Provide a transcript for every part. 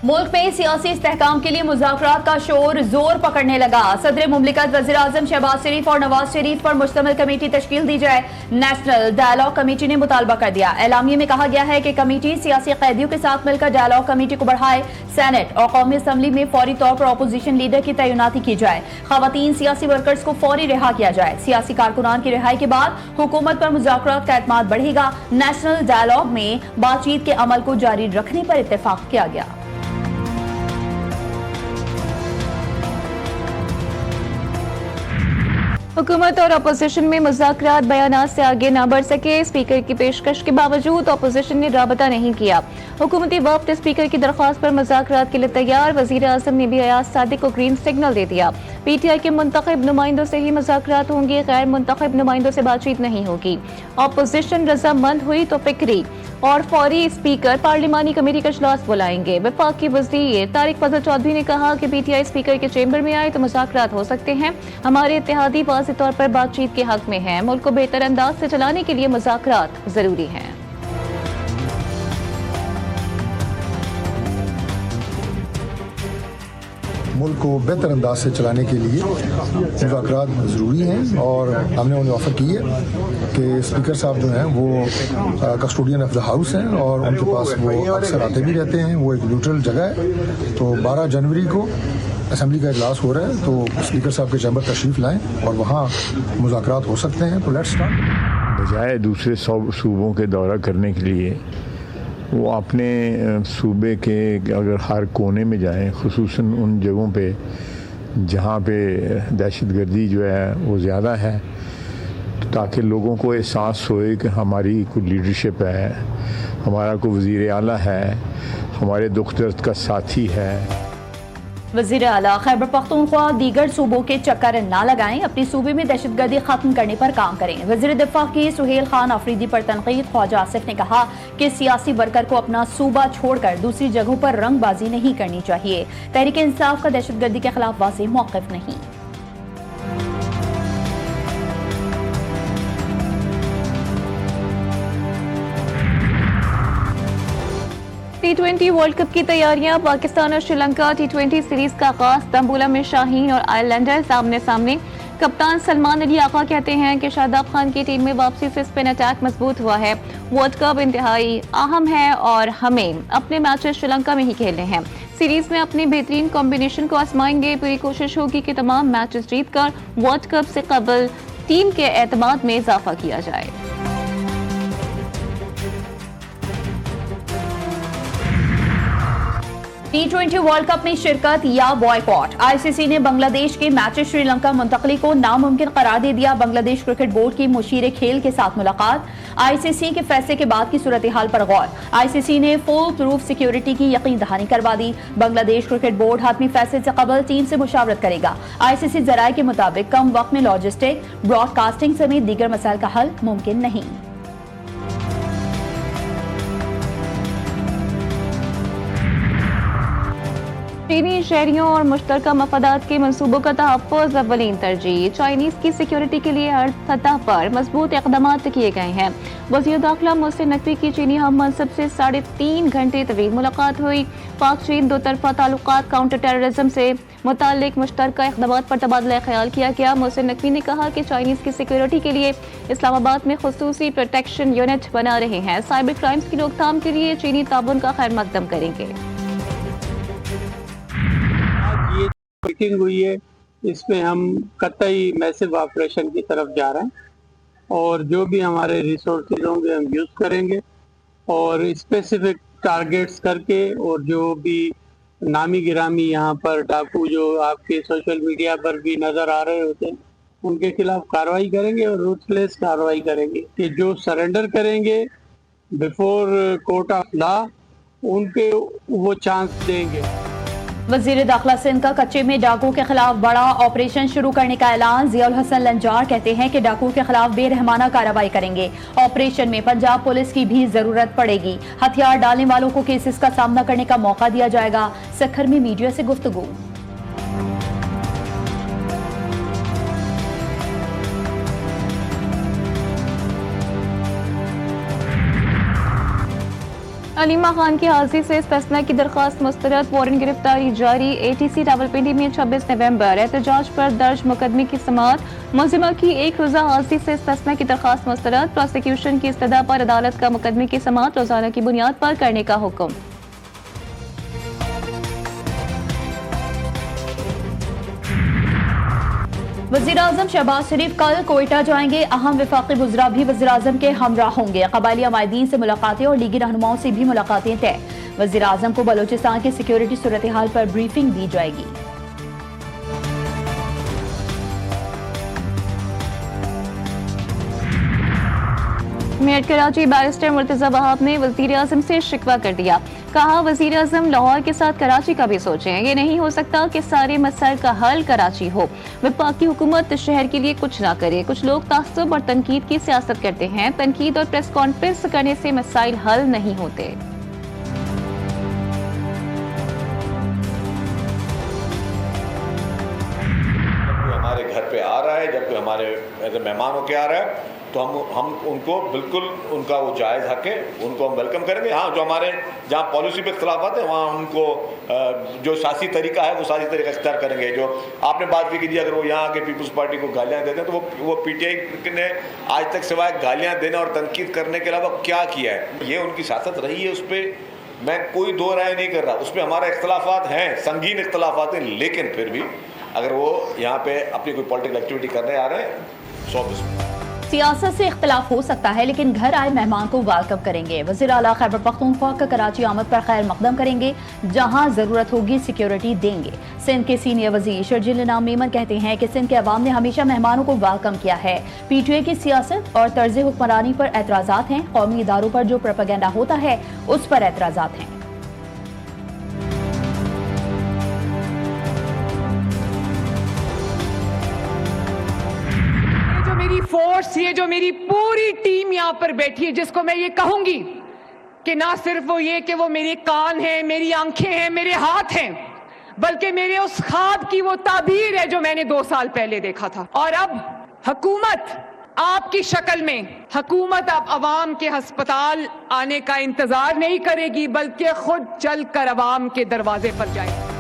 मुल्क में सियासी इस्तेहकाम के लिए मुज़ाकरात का शोर जोर पकड़ने लगा। सदर मुमलिकत वज़ीर-ए-आज़म शहबाज शरीफ और नवाज शरीफ पर मुश्तमिल कमेटी तश्कील दी जाए। नेशनल डायलॉग कमेटी ने मुतालबा कर दिया। एलामिये में कहा गया है कि कमेटी सियासी कैदियों के साथ मिलकर डायलॉग कमेटी को बढ़ाए। सेनेट और कौमी असम्बली में फौरी तौर पर अपोजिशन लीडर की तैनाती की जाए। खवातीन सियासी वर्कर्स को फौरी रिहा किया जाए। सियासी कारकुनान की रिहाई के बाद हुकूमत पर मुज़ाकरात का एतमाद बढ़ेगा। नेशनल डायलॉग में बातचीत के अमल को जारी रखने पर इत्तेफाक किया गया। हुकूमत और अपोजिशन में मुज़ाकरात बयानात से आगे न बढ़ सके। स्पीकर की पेशकश के बावजूद अपोजिशन ने राबता नहीं किया। हुकूमती वफ्द स्पीकर की दरख्वास्त पर मुज़ाकरात के लिए तैयार। वज़ीर आज़म ने भी अयाज सादिक को ग्रीन सिग्नल दे दिया। PTI के मुंतखब नुमाइंदों से ही मुज़ाकरात होंगे, गैर मुंतखब नुमाइंदों से बातचीत नहीं होगी। अपोजिशन रजामंद हुई तो फिक्री और फौरी स्पीकर पार्लिमानी कमेटी का इजलास बुलाएंगे। वफाकी वज़ीर तारिक फजल चौधरी ने कहा कि PTI स्पीकर के चेंबर में आए तो मुज़ाकरात हो सकते हैं। हमारे इत्तेहादी वाज़ेह तौर पर बातचीत के हक में है। मुल्क को बेहतर अंदाज से चलाने के लिए मुज़ाकरात जरूरी हैं। मुल्क को बेहतर अंदाज से चलाने के लिए मुज़ाकरात ज़रूरी हैं और हमने उन्हें ऑफ़र की है कि स्पीकर साहब जो हैं वो कस्टोडियन ऑफ द हाउस हैं और उनके पास वो अक्सर आते भी रहते हैं। वो एक न्यूट्रल जगह है। तो 12 जनवरी को असम्बली का इजलास हो रहा है तो स्पीकर साहब के चैम्बर तशरीफ़ लाएँ और वहाँ मुज़ाकरात हो सकते हैं। तो लेट्स स्टार्ट। बजाय दूसरे सूबों के दौरा करने के लिए वो अपने सूबे के अगर हर कोने में जाएं, खुसूसन उन जगहों पे जहाँ पे दहशतगर्दी जो है वो ज़्यादा है, ताकि लोगों को एहसास होए कि हमारी कोई लीडरशिप है, हमारा कोई वज़ीर आला है, हमारे दुख दर्द का साथी है। वज़ीर आला खैबर पख्तूनख्वा दीगर सूबों के चक्कर न लगाएं, अपनी सूबे में दहशतगर्दी खत्म करने पर काम करें। वज़ीर दिफा की सुहेल खान अफरीदी पर तनकीद। ख्वाजा आसिफ ने कहा कि सियासी वर्कर को अपना सूबा छोड़कर दूसरी जगहों पर रंगबाजी नहीं करनी चाहिए। तहरीक इंसाफ का दहशतगर्दी के खिलाफ वाज़ेह मौक़िफ़ नहीं। T20 वर्ल्ड कप की तैयारियां। पाकिस्तान और श्रीलंका T20 सीरीज का आगाज। तंबुला में शाहीन और आयरलैंडर सामने सामने। कप्तान सलमान अली आका कहते हैं कि शादाब खान की टीम में वापसी से स्पिन अटैक मजबूत हुआ है। वर्ल्ड कप इंतहाई अहम है और हमें अपने मैचेस श्रीलंका में ही खेलने हैं। सीरीज में अपनी बेहतरीन कॉम्बिनेशन को आजमाएंगे। पूरी कोशिश होगी कि तमाम मैचेस जीतकर वर्ल्ड कप से कबल टीम के एतमाद में इजाफा किया जाए। T20 वर्ल्ड कप में शिरकत या बॉयकॉट। ICC ने बांग्लादेश के मैचेस श्रीलंका मुंतकली को नामुमकिन करार दे दिया। बांग्लादेश क्रिकेट बोर्ड की मुशीर खेल के साथ मुलाकात। ICC के फैसले के बाद की सूरत हाल पर गौर। ICC ने फुल प्रूफ सिक्योरिटी की यकीन दहानी करवा दी। बांग्लादेश क्रिकेट बोर्ड हातमी फैसले से कबल टीम से मुशावरत करेगा। ICC जराये के मुताबिक कम वक्त में लॉजिस्टिक, ब्रॉडकास्टिंग समेत दीगर मसाइल का हल मुमकिन नहीं। चीनी शहरियों और मुश्तरका मफादात के मनसूबों का तहफ़्फ़ुज़ अव्वलीन तरजीह। चाइनीज़ की सिक्योरिटी के लिए हर सतह पर मजबूत इक़दाम किए गए हैं। वज़ीर दाखिला मोहसिन नकवी की चीनी हम मनसब से 3.5 घंटे तवील मुलाकात हुई। पाक चीन दो तरफा ताल्लुकात, काउंटर टेररिज्म से मुताल्लिक मुश्तरका इक़दामात पर तबादला ख्याल किया गया। मोहसिन नकवी ने कहा कि चाइनीज़ की सिक्योरिटी के लिए इस्लामाबाद में खुसूसी प्रोटेक्शन यूनिट बना रहे हैं। साइबर क्राइम्स की रोकथाम के लिए चीनी ताबन का खैर मकदम करेंगे। मीटिंग हुई है, इसमें हम कतई मैसिव ऑपरेशन की तरफ जा रहे हैं और जो भी हमारे रिसोर्सेज होंगे हम यूज़ करेंगे और स्पेसिफिक टारगेट्स करके और जो भी नामी गिरामी यहाँ पर डाकू जो आपके सोशल मीडिया पर भी नज़र आ रहे होते हैं उनके खिलाफ कार्रवाई करेंगे और रूथलेस कार्रवाई करेंगे कि जो सरेंडर करेंगे बिफोर कोर्ट ऑफ लॉ उनके वो चांस देंगे। वज़ीर दाखिला सिंध का कच्चे में डाकुओं के खिलाफ बड़ा ऑपरेशन शुरू करने का ऐलान। ज़ियाउल हसन लंजार कहते हैं कि डाकुओं के खिलाफ बेरहमाना कार्रवाई करेंगे। ऑपरेशन में पंजाब पुलिस की भी जरूरत पड़ेगी। हथियार डालने वालों को केसेस का सामना करने का मौका दिया जाएगा। सखर में मीडिया से गुफ्तगू। अलीमा खान की हाजिरी से इस फैसला की दरख्वास्त मुस्तरद, वारंट गिरफ्तारी जारी। ATC रावलपिंडी में 26 नवंबर एहतजाज पर दर्ज मुकदमे की समाअत, मुलजिमा की एक रोजा हाजिरी से इस फैसला की दरख्वास्त मुस्तरद, प्रोसिक्यूशन की इस्तदा पर अदालत का मुकदमे की समाअत रोजाना की बुनियाद पर करने का हुक्म। वज़ीर-ए-आज़म शहबाज शरीफ कल कोयटा जाएंगे। अहम वफाकी वज़रा भी वज़ीर-ए-आज़म के हमरा होंगे। कबायली अमायदीन से मुलाकातें और लीगी रहनुमाओं से भी मुलाकातें तय। वज़ीर-ए-आज़म को बलोचिस्तान की सिक्योरिटी सूरत हाल पर ब्रीफिंग दी जाएगी। मेयठ कराची बैरिस्टर मुर्तजा वहाब ने वज़ीर-ए-आज़म से शिकवा कर दिया। कहा, वज़ीर-ए-आज़म लाहौर के साथ कराची का भी सोचें। ये नहीं हो सकता कि सारे मसाइल का हल कराची हो। वफाकी हुकूमत शहर के लिए कुछ ना करे। कुछ लोग तासुब और तनकीद की सियासत करते हैं। तनकीद और प्रेस कॉन्फ्रेंस करने से मसाइल हल नहीं होते। हमारे घर पे आ रहा है, जब कोई हमारे मेहमान होके आ रहा है, तो हम उनको बिल्कुल उनका वो जायज़ हक है, उनको हम वेलकम करेंगे। हाँ, जो हमारे जहाँ पॉलिसी पे इख्तलाफात है वहाँ उनको जो सियासी तरीका है वो सियासी तरीका इख्तियार करेंगे। जो आपने बात की कि अगर वो यहाँ आके पीपल्स पार्टी को गालियाँ देते हैं तो वो PTI ने आज तक सिवाय गालियाँ देने और तनकीद करने के अलावा क्या किया है? ये उनकी सियासत रही है, उस पर मैं कोई दो राय नहीं कर रहा। उस पर हमारा इख्तलाफात हैं, संगीन इख्तलाफात हैं, लेकिन फिर भी अगर वो यहाँ पे अपनी कोई पॉलिटिकल एक्टिविटी करने आ रहे हैं 100%। सियासत से इख्तलाफ हो सकता है, लेकिन घर आए मेहमान को वेलकम करेंगे। वज़ीर आला खैबर पख्तूनख्वा का कराची आमद पर खैर मकदम करेंगे। जहां जरूरत होगी सिक्योरिटी देंगे। सिंध के सीनियर वज़ीर शर्जील इनाम मेमन कहते हैं कि सिंध के अवाम ने हमेशा मेहमानों को वेलकम किया है। PTI की सियासत और तर्ज हुक्मरानी पर एतराज़ात हैं। कौमी इदारों पर जो प्रोपेगेंडा होता है उस पर एतराज़ात हैं। मेरी फोर्स, ये जो मेरी पूरी टीम यहाँ पर बैठी है, जिसको मैं ये कहूंगी कि ना सिर्फ वो ये कि वो मेरे कान हैं, मेरी आंखें हैं, मेरे हाथ हैं, बल्कि मेरे उस ख्वाब की वो ताबीर है जो मैंने 2 साल पहले देखा था। और अब हुकूमत आपकी शक्ल में, हुकूमत अब अवाम के अस्पताल आने का इंतजार नहीं करेगी, बल्कि खुद चल कर अवाम के दरवाजे पर जाएगी।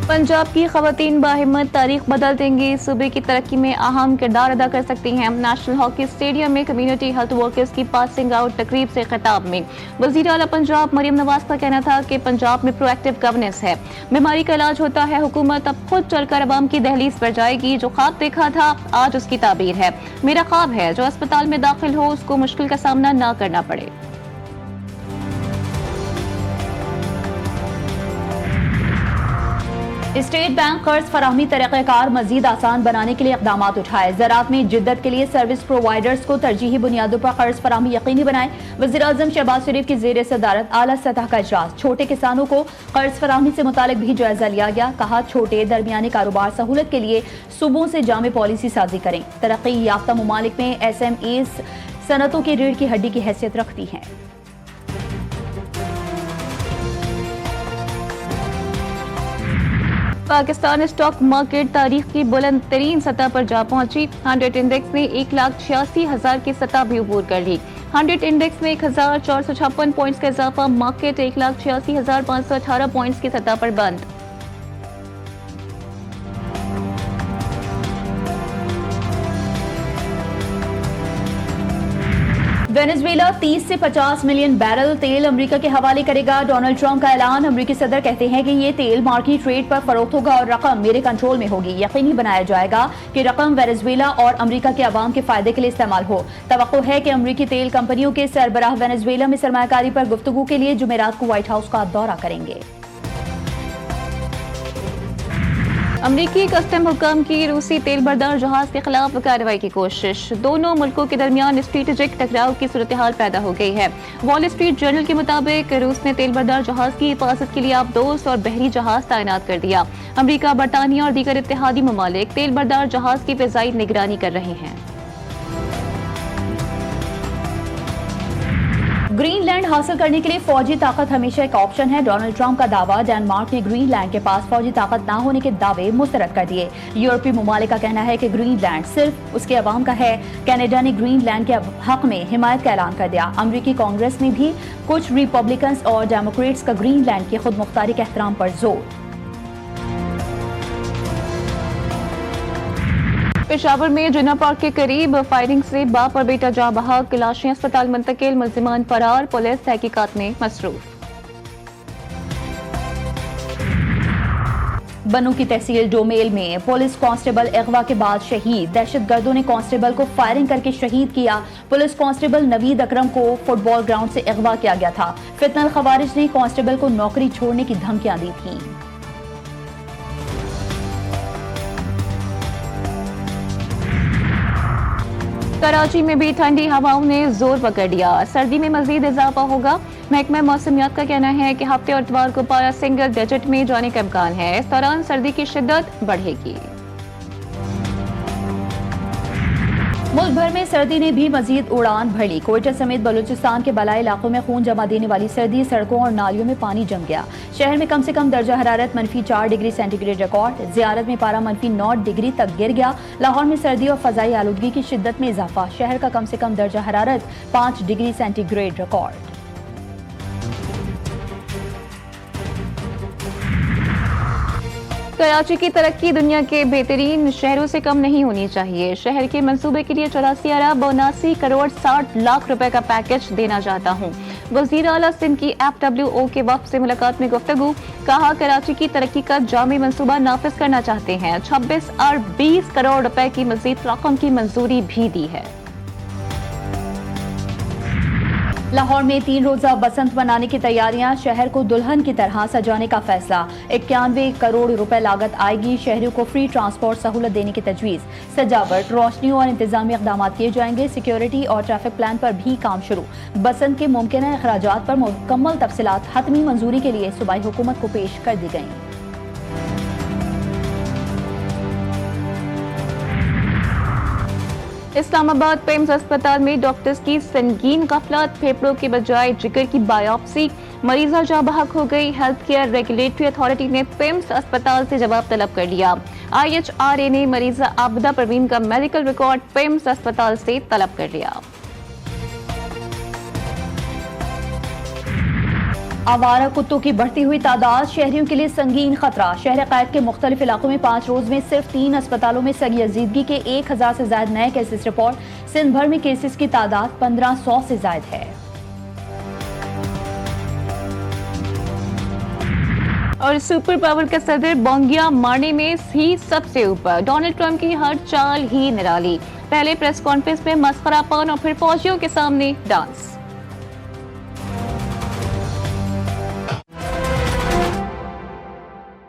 पंजाब की खवातीन बाहिम्मत तारीख बदल देंगी। सूबे की तरक्की में अहम किरदार अदा कर सकती हैं। नेशनल हॉकी स्टेडियम में कम्युनिटी हेल्थ वर्कर्स की पासिंग आउट तकरीब से खिताब में वज़ीर आला पंजाब मरियम नवाज का कहना था कि पंजाब में प्रोएक्टिव गवर्नेंस है, बीमारी का इलाज होता है। हुकूमत अब खुद चलकर अवाम की दहलीज पर जाएगी। जो ख्वाब देखा था आज उसकी ताबीर है। मेरा ख्वाब है जो अस्पताल में दाखिल हो उसको मुश्किल का सामना न करना पड़े। स्टेट बैंक कर्ज फराहमी तरीक़ेकार मजीद आसान बनाने के लिए इक़दाम उठाए। ज़राअत में जिद्दत के लिए सर्विस प्रोवाइडर्स को तरजीही बुनियादों पर कर्ज फराहमी यकीनी बनाए। वज़ीर-ए-आज़म शहबाज शरीफ की ज़ेर सदारत आला सतह का इजलास। छोटे किसानों को कर्ज फराहमी से मुतालिक भी जायजा लिया गया। कहा, छोटे दरमियाने कारोबार सहूलत के लिए सूबों से जामे पॉलिसी साजी करें। तरक्की याफ्ता ममालिक में SMEs सनतों की रीढ़ की हड्डी की हैसियत रखती हैं। पाकिस्तान स्टॉक मार्केट तारीख की बुलंद तरीन सतह पर जा पहुंची। 100 इंडेक्स ने 1,86,000 की सतह भी अबूर कर ली। 100 इंडेक्स में 1,456 पॉइंट्स का इजाफा। मार्केट 1,86,518 पॉइंट्स की सतह पर बंद। वेनेजुएला 30 से 50 मिलियन बैरल तेल अमेरिका के हवाले करेगा। डोनाल्ड ट्रंप का ऐलान। अमेरिकी सदर कहते हैं कि ये तेल मार्केट रेट पर फरोख्त होगा और रकम मेरे कंट्रोल में होगी। यकीनी बनाया जाएगा कि रकम वेनेजुएला और अमेरिका के अवाम के फायदे के लिए इस्तेमाल हो। तवक्को है कि अमेरिकी तेल कंपनियों के सरबराह वेनेजुएला में सरमायाकारी पर गुफ्तगू के लिए जुमेरात को व्हाइट हाउस का दौरा करेंगे। अमरीकी कस्टम हुकाम की रूसी तेल बरदार जहाज के खिलाफ कार्रवाई की कोशिश। दोनों मुल्कों के दरमियान स्ट्रेटेजिक टकराव की सूरत हाल पैदा हो गई है। वॉल स्ट्रीट जर्नल के मुताबिक रूस ने तेल बरदार जहाज की हिफाजत के लिए आबदोज और बहरी जहाज तैनात कर दिया। अमरीका, बरतानिया और दीगर इत्तेहादी ममालिक तेल बरदार जहाज की फ़िज़ाई निगरानी कर रहे हैं। ग्रीनलैंड हासिल करने के लिए फौजी ताकत हमेशा एक ऑप्शन है। डोनाल्ड ट्रंप का दावा, डेनमार्क ने ग्रीनलैंड के पास फौजी ताकत न होने के दावे मुस्तरद कर दिए। यूरोपीय ममालिक का कहना है कि ग्रीनलैंड सिर्फ उसके अवाम का है। कनाडा ने ग्रीनलैंड के हक में हिमायत का ऐलान कर दिया। अमेरिकी कांग्रेस में भी कुछ रिपब्लिकन्स और डेमोक्रेट्स का ग्रीनलैंड की खुद मुख्तारी के एहतराम पर जोर। पेशावर में जिन्ना पार्क के करीब फायरिंग से बाप और बेटा जाँ बहक, लाशें अस्पताल मुंतकिल, मुल्जिमान फरार, पुलिस तहकीकात में मसरूफ। बनू की तहसील डोमेल में पुलिस कांस्टेबल अगवा के बाद शहीद। दहशतगर्दों ने कांस्टेबल को फायरिंग करके शहीद किया। पुलिस कांस्टेबल नवीद अकरम को फुटबॉल ग्राउंड से अगवा किया गया था। फितनल खवारिज ने कांस्टेबल को नौकरी छोड़ने की धमकियां दी थीं। कराची में भी ठंडी हवाओं ने जोर पकड़ लिया। सर्दी में मजीद इजाफा होगा। महकमा मौसमियात का कहना है कि हफ्ते और इतवार को पारा सिंगल डिजिट में जाने का इम्कान है। इस दौरान सर्दी की शिद्दत बढ़ेगी। मुल्क भर में सर्दी ने भी मजीद उड़ान भर ली। कोयटा समेत बलूचिस्तान के बलाई इलाकों में खून जमा देने वाली सर्दी, सड़कों और नालियों में पानी जम गया। शहर में कम से कम दर्जा हरारत -4 डिग्री सेंटीग्रेड रिकॉर्ड। जियारत में पारा -9 डिग्री तक गिर गया। लाहौर में सर्दी और फजाई आलूदगी की शिद्दत में इजाफा। शहर का कम से कम दर्जा हरारत 5 डिग्री सेंटीग्रेड रिकॉर्ड। कराची की तरक्की दुनिया के बेहतरीन शहरों से कम नहीं होनी चाहिए। शहर के मंसूबे के लिए 84 अरब 79 करोड़ 60 लाख रुपए का पैकेज देना चाहता हूँ। वजीर आला सिंध की FWO के वफ्द से मुलाकात में गुफ्तगू। कहा, कराची की तरक्की का जामी मंसूबा नाफिज करना चाहते हैं। 26 अरब 20 करोड़ रुपए की मजीद रकम की मंजूरी भी दी है। लाहौर में 3 रोजा बसंत मनाने की तैयारियां। शहर को दुल्हन की तरह सजाने का फैसला। 91 करोड़ रुपए लागत आएगी। शहरियों को फ्री ट्रांसपोर्ट सहूलत देने की तजवीज। सजावट, रोशनियों और इंतजामी इकदाम किए जाएंगे। सिक्योरिटी और ट्रैफिक प्लान पर भी काम शुरू। बसंत के मुमकिन अखराजात पर मुकम्मल तफसीलात हतमी मंजूरी के लिए सूबाई हुकूमत को पेश कर दी गई। इस्लामाबाद पेम्स अस्पताल में डॉक्टर्स की संगीन गफलत। फेफड़ों के बजाय जिगर की बायोप्सी। मरीजा जाँ बहक हो गई। हेल्थ केयर रेगुलेटरी अथॉरिटी ने पेम्स अस्पताल से जवाब तलब कर लिया। IHRA ने मरीजा आबदा परवीन का मेडिकल रिकॉर्ड पेम्स अस्पताल से तलब कर लिया। आवारा कुत्तों की बढ़ती हुई तादाद शहरियों के लिए संगीन खतरा। शहर कैद के मुख्तलिफ इलाकों में 5 रोज में सिर्फ 3 अस्पतालों में सगीयजीदगी के 1000 से ज्यादा नए केसेस रिपोर्ट। सिंध भर में केसेस की तादाद 1500 से ज्यादा है। और सुपर पावर का सदर बोंगिया मारने में ही सबसे ऊपर। डोनाल्ड ट्रंप की हर चाल ही निराली। पहले प्रेस कॉन्फ्रेंस में मस्खरापन और फिर फौजियों के सामने डांस।